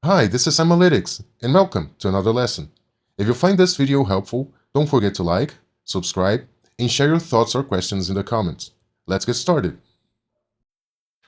Hi, this is Analytics, and welcome to another lesson. If you find this video helpful, don't forget to like, subscribe, and share your thoughts or questions in the comments. Let's get started.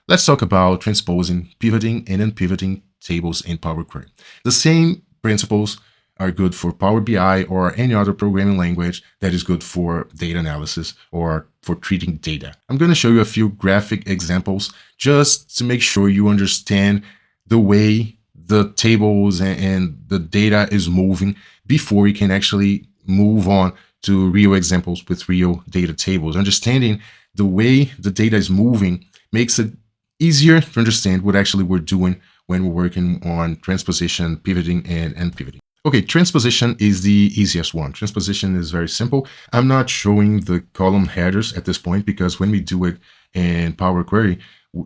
Let's talk about transposing, pivoting, and unpivoting tables in Power Query. The same principles are good for Power BI or any other programming language that is good for data analysis or for treating data. I'm going to show you a few graphic examples just to make sure you understand the way the tables and the data is moving before you can actually move on to real examples with real data tables. Understanding the way the data is moving makes it easier to understand what actually we're doing when we're working on transposition, pivoting, and unpivoting. Okay, transposition is the easiest one. Transposition is very simple. I'm not showing the column headers at this point because when we do it in Power Query,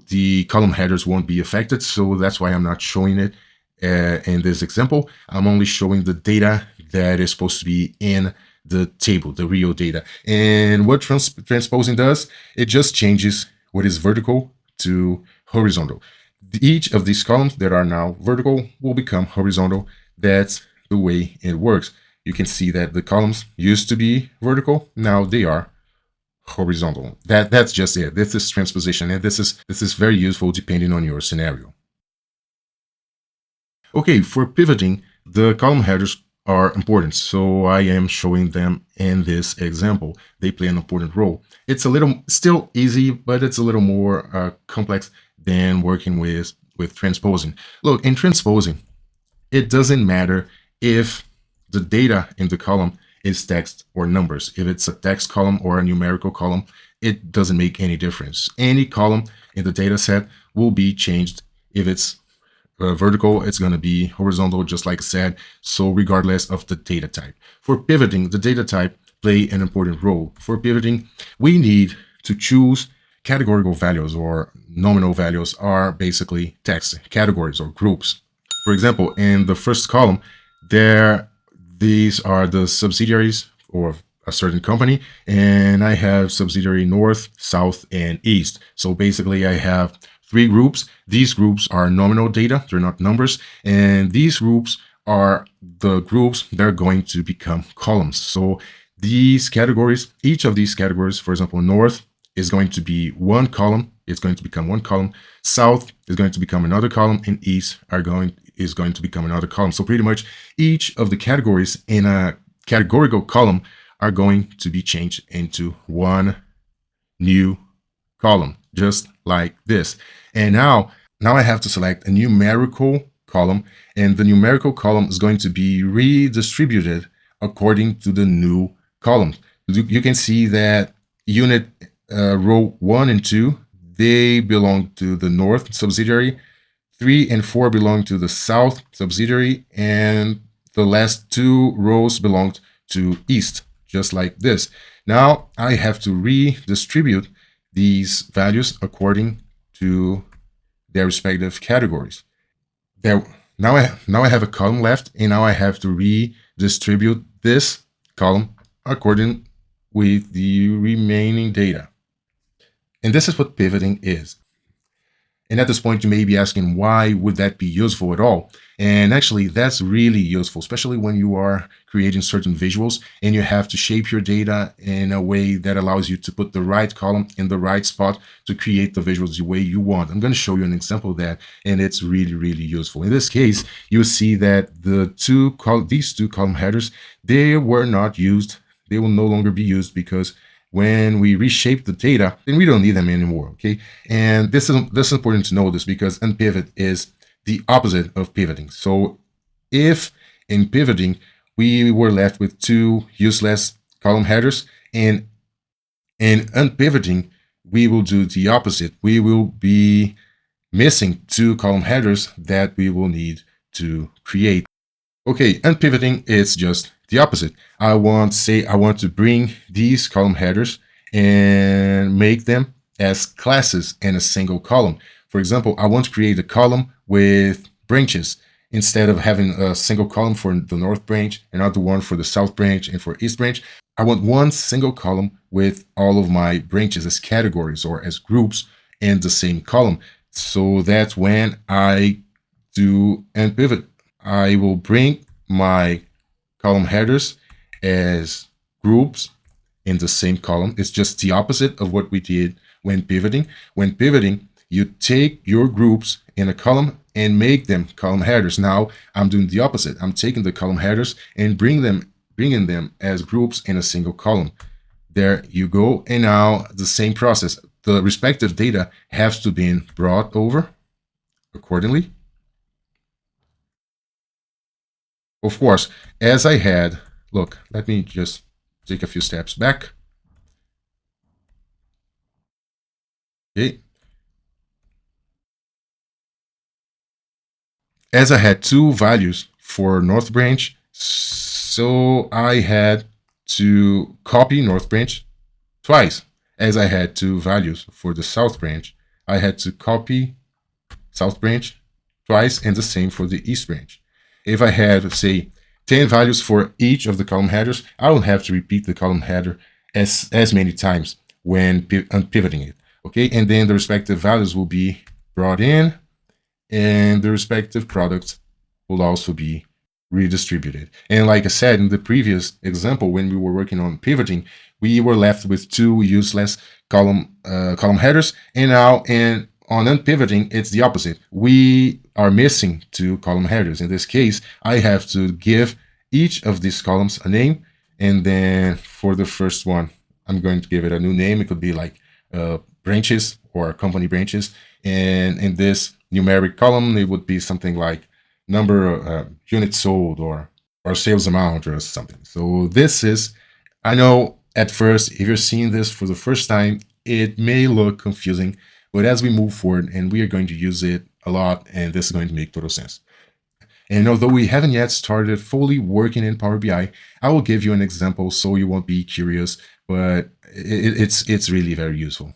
the column headers won't be affected. So that's why I'm not showing it in this example. I'm only showing the data that is supposed to be in the table, the real data. And what transposing does, it just changes what is vertical to horizontal. Each of these columns that are now vertical will become horizontal. That's the way it works. You can see that the columns used to be vertical, now they are horizontal. That's just it. This is transposition, and this is very useful depending on your scenario. Okay, for pivoting, the column headers are important, so I am showing them in this example. They play an important role. It's a little still easy, but it's a little more complex than working with transposing. Look, in transposing, it doesn't matter if the data in the column is text or numbers. If it's a text column or a numerical column, it doesn't make any difference. Any column in the data set will be changed. If it's vertical, it's going to be horizontal, just like I said, so regardless of the data type. For pivoting, the data type play an important role. For pivoting, we need to choose categorical values, or nominal values are basically text categories or groups. For example, in the first column, these are the subsidiaries of a certain company, and I have subsidiary North, South, and East. So basically I have three groups. These groups are nominal data, they're not numbers, and these groups are the groups that are going to become columns. So these categories, each of these categories, for example, North is going to be one column, it's going to become one column, South is going to become another column, and East is going to become another column. So pretty much each of the categories in a categorical column are going to be changed into one new column, just like this. And now I have to select a numerical column, and the numerical column is going to be redistributed according to the new column. You can see that unit row 1 and 2, they belong to the North subsidiary. 3 and 4 belong to the South subsidiary, and the last two rows belong to East, just like this. Now I have to redistribute these values according to their respective categories. Now I have a column left, and now I have to redistribute this column according with the remaining data. And this is what pivoting is. And at this point, you may be asking, why would that be useful at all? And actually, that's really useful, especially when you are creating certain visuals and you have to shape your data in a way that allows you to put the right column in the right spot to create the visuals the way you want. I'm going to show you an example of that, and it's really, really useful. In this case, you'll see that these two column headers, they were not used. They will no longer be used because when we reshape the data, then we don't need them anymore, okay? And this is important to know this because unpivot is the opposite of pivoting. So if in pivoting, we were left with two useless column headers, and in unpivoting, we will do the opposite. We will be missing two column headers that we will need to create. Okay, unpivoting is just the opposite. I want to bring these column headers and make them as classes in a single column. For example, I want to create a column with branches. Instead of having a single column for the North branch, another one for the South branch, and for East branch, I want one single column with all of my branches as categories or as groups in the same column. So that's when I to unpivot. I will bring my column headers as groups in the same column. It's just the opposite of what we did when pivoting. When pivoting, you take your groups in a column and make them column headers. Now I'm doing the opposite. I'm taking the column headers and bringing them as groups in a single column. There you go. And now the same process. The respective data has to be brought over accordingly. Of course, as I had, look, let me just take a few steps back. Okay. As I had two values for North Branch, so I had to copy North Branch twice. As I had two values for the South Branch, I had to copy South Branch twice, and the same for the East Branch. If I had, say, 10 values for each of the column headers, I will have to repeat the column header as many times when unpivoting it. Okay, and then the respective values will be brought in, and the respective products will also be redistributed. And like I said in the previous example, when we were working on pivoting, we were left with two useless column headers, and now on unpivoting, it's the opposite. We are missing two column headers. In this case, I have to give each of these columns a name, and then for the first one, I'm going to give it a new name. It could be like branches or company branches, and in this numeric column, it would be something like number of units sold or sales amount or something. So this is, I know at first, if you're seeing this for the first time, it may look confusing, but as we move forward, and we are going to use it a lot, and this is going to make total sense. And although we haven't yet started fully working in Power BI, I will give you an example so you won't be curious, but it's really very useful.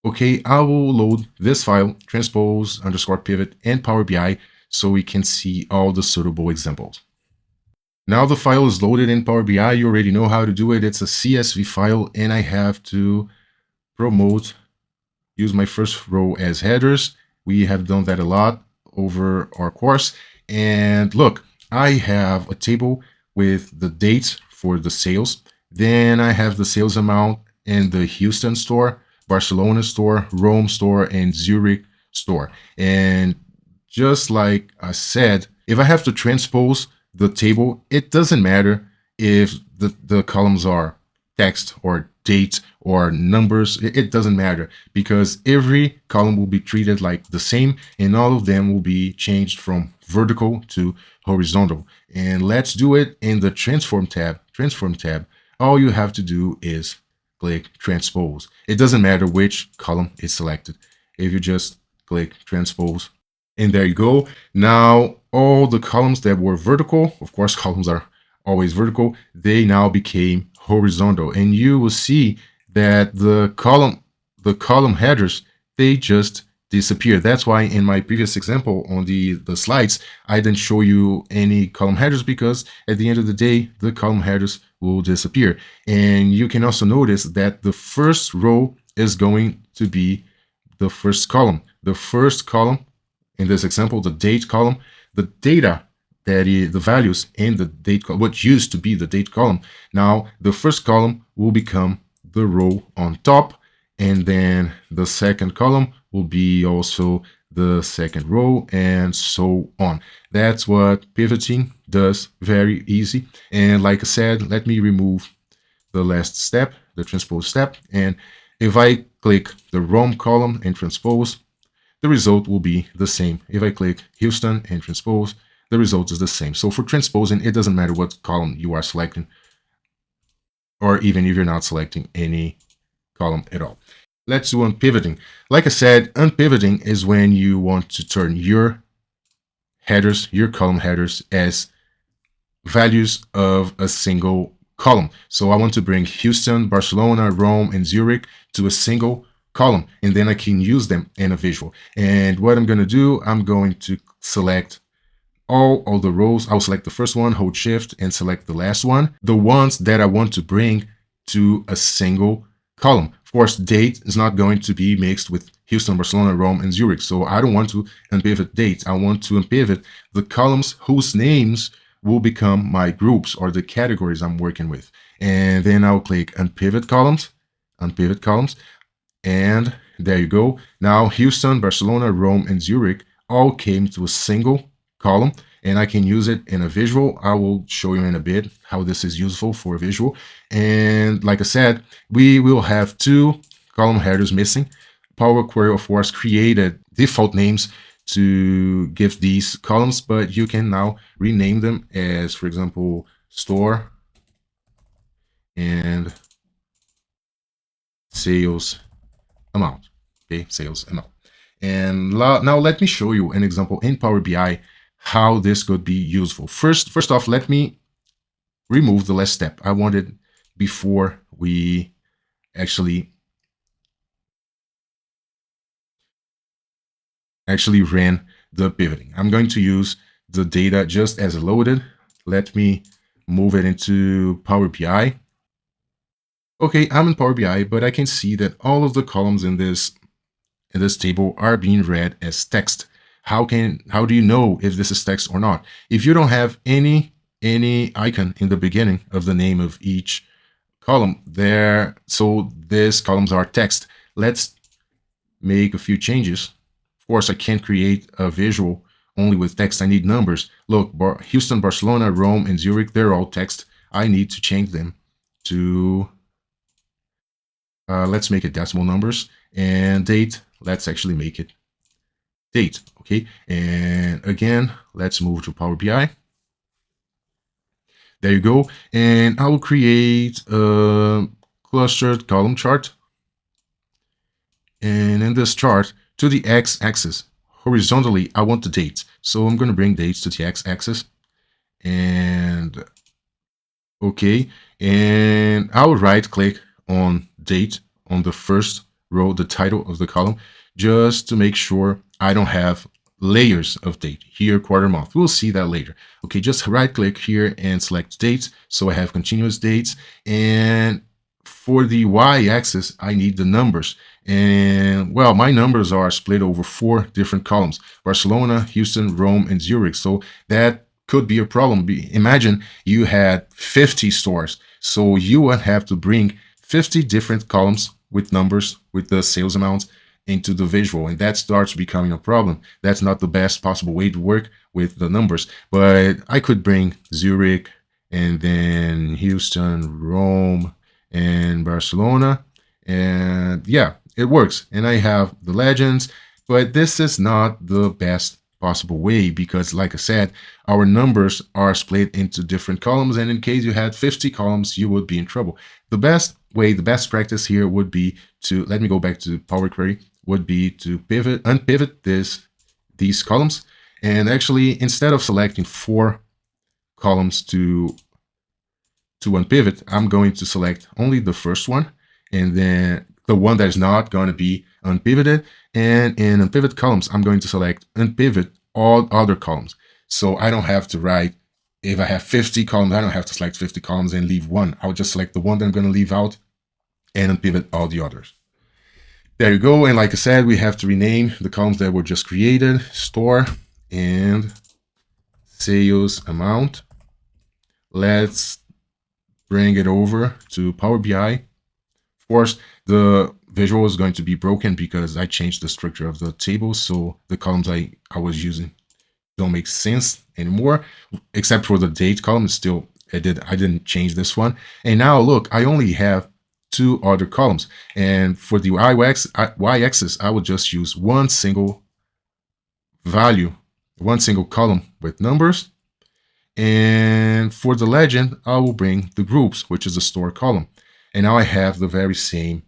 Okay, I will load this file, transpose_pivot, and Power BI, so we can see all the suitable examples. Now the file is loaded in Power BI. You already know how to do it. It's a CSV file, and I have to use my first row as headers. We have done that a lot over our course. And look, I have a table with the dates for the sales. Then I have the sales amount in the Houston store, Barcelona store, Rome store, and Zurich store. And just like I said, if I have to transpose the table, it doesn't matter if the columns are text or date or numbers. It doesn't matter, because every column will be treated like the same, and all of them will be changed from vertical to horizontal. And let's do it in the transform tab. All you have to do is click transpose. It doesn't matter which column is selected. If you just click transpose, and there you go. Now all the columns that were vertical, of course columns are always vertical, they now became horizontal, and you will see that the column headers, they just disappear. That's why in my previous example on the slides, I didn't show you any column headers, because at the end of the day, the column headers will disappear. And you can also notice that the first row is going to be the first column. The first column, in this example, the date column, the data, that is the values in the date column, what used to be the date column. Now the first column will become the row on top, and then the second column will be also the second row, and so on. That's what pivoting does, very easy. And like I said, let me remove the last step, the transpose step. And if I click the Rome column and transpose, the result will be the same. If I click Houston and transpose, the result is the same. So for transposing, it doesn't matter what column you are selecting, or even if you're not selecting any column at all. Let's do unpivoting. Like I said, unpivoting is when you want to turn your headers, your column headers, as values of a single column. So I want to bring Houston, Barcelona, Rome, and Zurich to a single column, and then I can use them in a visual. And what I'm going to do, I'm going to select all the rows. I'll select the first one, hold shift, and select the last one, the ones that I want to bring to a single column. Of course, date is not going to be mixed with Houston, Barcelona, Rome, and Zurich. So I don't want to unpivot dates. I want to unpivot the columns whose names will become my groups or the categories I'm working with. And then I'll click unpivot columns, and there you go. Now Houston, Barcelona, Rome, and Zurich all came to a single column, and I can use it in a visual. I will show you in a bit how this is useful for a visual. And like I said, we will have two column headers missing. Power Query, of course, created default names to give these columns, but you can now rename them as, for example, store and sales amount. Okay, sales amount. And now let me show you an example in Power BI how this could be useful. First off, let me remove the last step I wanted before we actually ran the pivoting. I'm going to use the data just as loaded. Let me move it into Power BI. Okay, I'm in Power BI, but I can see that all of the columns in this table are being read as text. How do you know if this is text or not? If you don't have any icon in the beginning of the name of each column there, so these columns are text. Let's make a few changes. Of course, I can't create a visual only with text. I need numbers. Look, Houston, Barcelona, Rome, and Zurich, they're all text. I need to change them to, let's make it decimal numbers. And date, let's actually make it date, okay? And again, let's move to Power BI. There you go. And I will create a clustered column chart. And in this chart, to the x-axis, horizontally, I want the dates. So I'm going to bring dates to the x-axis. And okay. And I will right-click on date on the first row, the title of the column, just to make sure I don't have layers of date here, quarter, month. We'll see that later. Okay, just right click here and select dates. So I have continuous dates. And for the y-axis, I need the numbers. And well, my numbers are split over 4 different columns: Barcelona, Houston, Rome, and Zurich. So that could be a problem. Imagine you had 50 stores. So you would have to bring 50 different columns with numbers, with the sales amounts, into the visual, and that starts becoming a problem. That's not the best possible way to work with the numbers, but I could bring Zurich and then Houston, Rome, and Barcelona, and yeah, it works. And I have the legends, but this is not the best possible way because, like I said, our numbers are split into different columns, and in case you had 50 columns, you would be in trouble. The best way, the best practice here would be to, let me go back to Power Query, would be to unpivot these columns. And actually, instead of selecting 4 columns to unpivot, I'm going to select only the first one, and then the one that is not going to be unpivoted. And in unpivot columns, I'm going to select unpivot all other columns. So I don't have to write, if I have 50 columns, I don't have to select 50 columns and leave one. I'll just select the one that I'm going to leave out and unpivot all the others. There you go. And like I said, we have to rename the columns that were just created: store and sales amount. Let's bring it over to Power BI. Of course, the visual is going to be broken because I changed the structure of the table. So the columns I was using don't make sense anymore, except for the date column. Still, I didn't change this one. And now look, I only have 2 other columns, and for the y-axis, I will just use one single value, one single column with numbers. And for the legend, I will bring the groups, which is the store column. And now I have the very same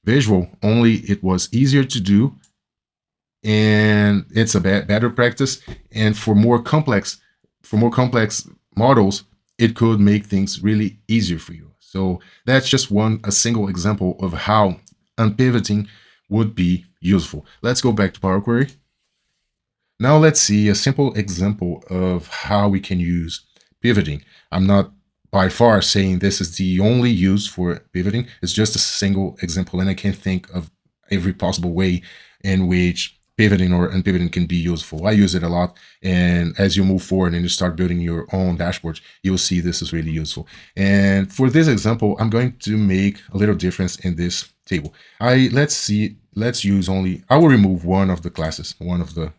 visual, only it was easier to do, and it's a better practice. And for more complex models, it could make things really easier for you. So that's just a single example of how unpivoting would be useful. Let's go back to Power Query. Now let's see a simple example of how we can use pivoting. I'm not by far saying this is the only use for pivoting. It's just a single example, and I can't think of every possible way in which pivoting or unpivoting can be useful. I use it a lot, and as you move forward and you start building your own dashboards, you'll see this is really useful. And for this example, I'm going to make a little difference in this table. Let's use only, I will remove one of the classes, one of the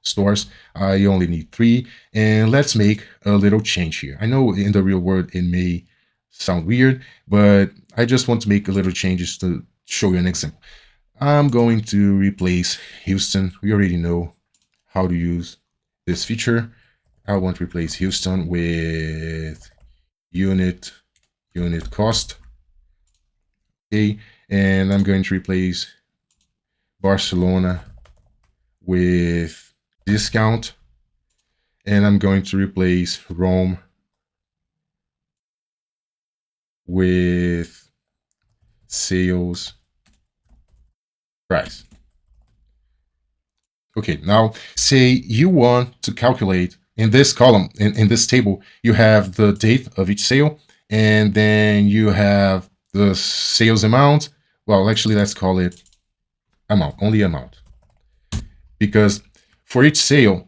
stores. I only need 3, and let's make a little change here. I know in the real world it may sound weird, but I just want to make a little changes to show you an example. I'm going to replace Houston. We already know how to use this feature. I want to replace Houston with unit cost. Okay, and I'm going to replace Barcelona with discount, and I'm going to replace Rome with sales price. Okay, now say you want to calculate in this column, in this table, you have the date of each sale, and then you have the sales amount. Well, actually, let's call it amount, only amount. Because for each sale,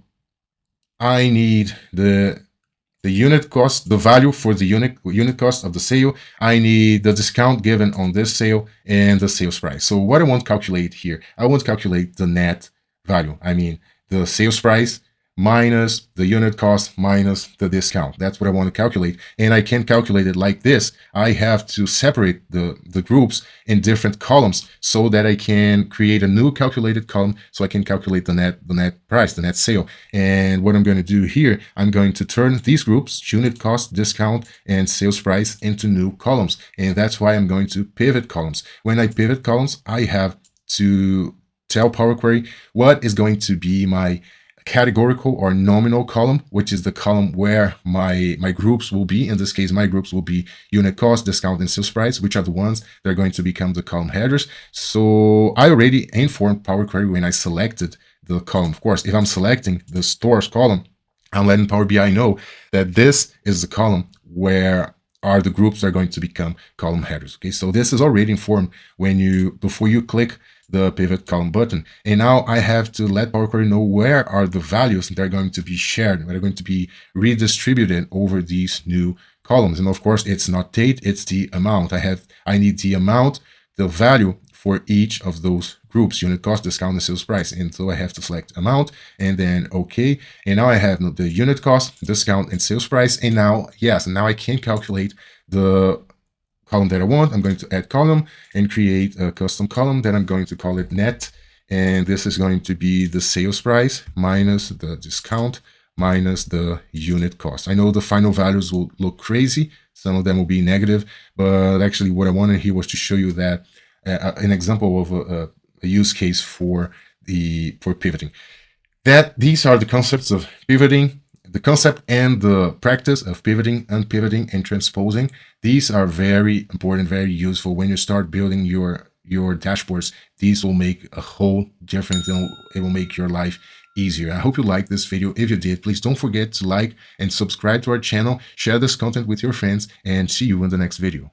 I need the unit cost, the value for the unit cost of the sale. I need the discount given on this sale and the sales price. So what I want to calculate here, I want to calculate the net value. I mean, the sales price minus the unit cost minus the discount. That's what I want to calculate. And I can calculate it like this. I have to separate the groups in different columns so that I can create a new calculated column so I can calculate the net price, the net sale. And what I'm going to do here, I'm going to turn these groups, unit cost, discount, and sales price, into new columns. And that's why I'm going to pivot columns. When I pivot columns, I have to tell Power Query what is going to be my categorical or nominal column, which is the column where my groups will be. In this case, my groups will be unit cost, discount, and sales price, which are the ones that are going to become the column headers. So I already informed Power Query when I selected the column. Of course, if I'm selecting the stores column, I'm letting Power BI know that this is the column where are the groups that are going to become column headers. Okay, so this is already informed before you click the pivot column button. And now I have to let Power Query know where are the values that are going to be shared, that are going to be redistributed over these new columns. And of course, it's not date, it's the amount. I need the amount, the value for each of those groups, unit cost, discount, and sales price. And so I have to select amount and then OK. And now I have the unit cost, discount, and sales price. And now, yes, now I can calculate the column that I want. I'm going to add column and create a custom column. Then I'm going to call it net. And this is going to be the sales price minus the discount minus the unit cost. I know the final values will look crazy. Some of them will be negative, but actually what I wanted here was to show you that an example of a use case for pivoting. That these are the concepts of pivoting, the concept and the practice of pivoting, unpivoting, and transposing. These are very important, very useful when you start building your dashboards. These will make a whole difference, and it will make your life easier. I hope you liked this video. If you did, please don't forget to like and subscribe to our channel, share this content with your friends, and see you in the next video.